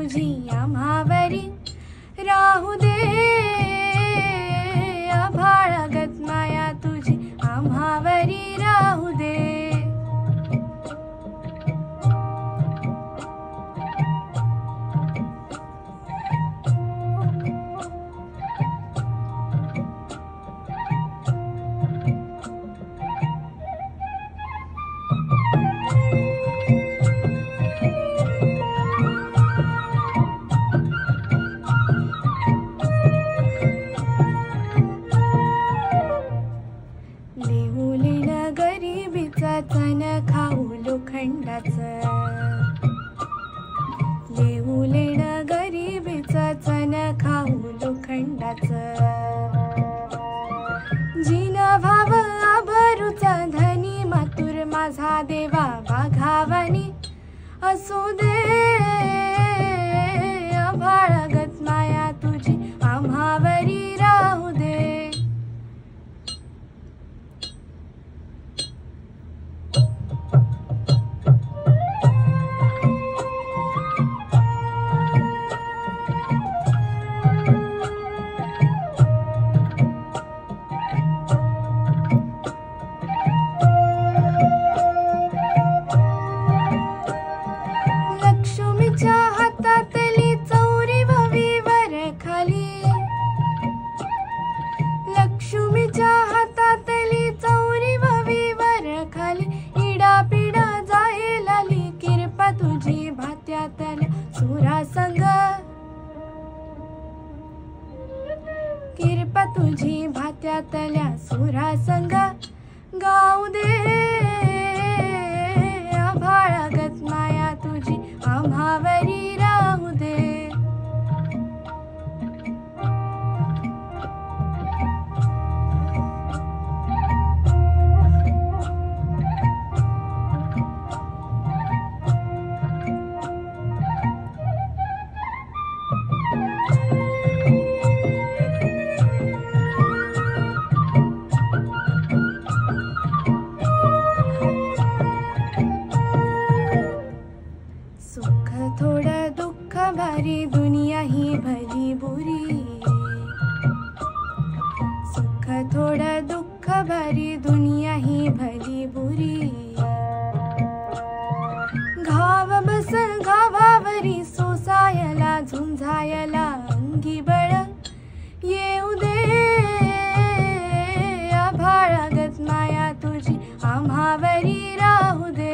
तुझी आम्हावरी राहू दे, आभाळागत माया तुझी आम्हावरी राहू दे. लिहुलीन गरिबीचा चण खाऊ लोखंडाचं, लिहुलीन गरिबीचा चण खाऊ लोखंडाचं. जिन भाव आभरूचा धनी मातुर माझा देवा वाघावानी असू दे, आभाळागत माया तुझी आम्हावरी राहू दे. लक्ष्मीच्या हातातली चौरी ववीवर खाली, लक्ष्मीच्या हातातली चौरी ववीवर खाली. इडापिडा जाईल आली किरपा तुझी भात्यातल्या सुरासंग, किरपा तुझी भात्यातल्या सुरासंग. गाऊ दे, आभाळागत माया तुझी आम्हावरी राहू दे. सुख थोडं दुःख भारी दुनिया ही भली बुरी, सुख थोडं दुःख भारी दुनिया ही भली बुरी. घाव बस घावावरी सोसायला झुंजायला अंगी बळ येऊ दे, आभाळागत माया तुझी आम्हावरी राहू दे.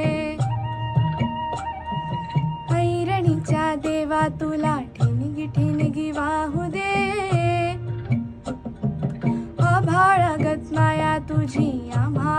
ऐरणीच्या देवा तुला ठिणगी ठिणगी वाहू दे, आभाळागत माया तुझी आम्हा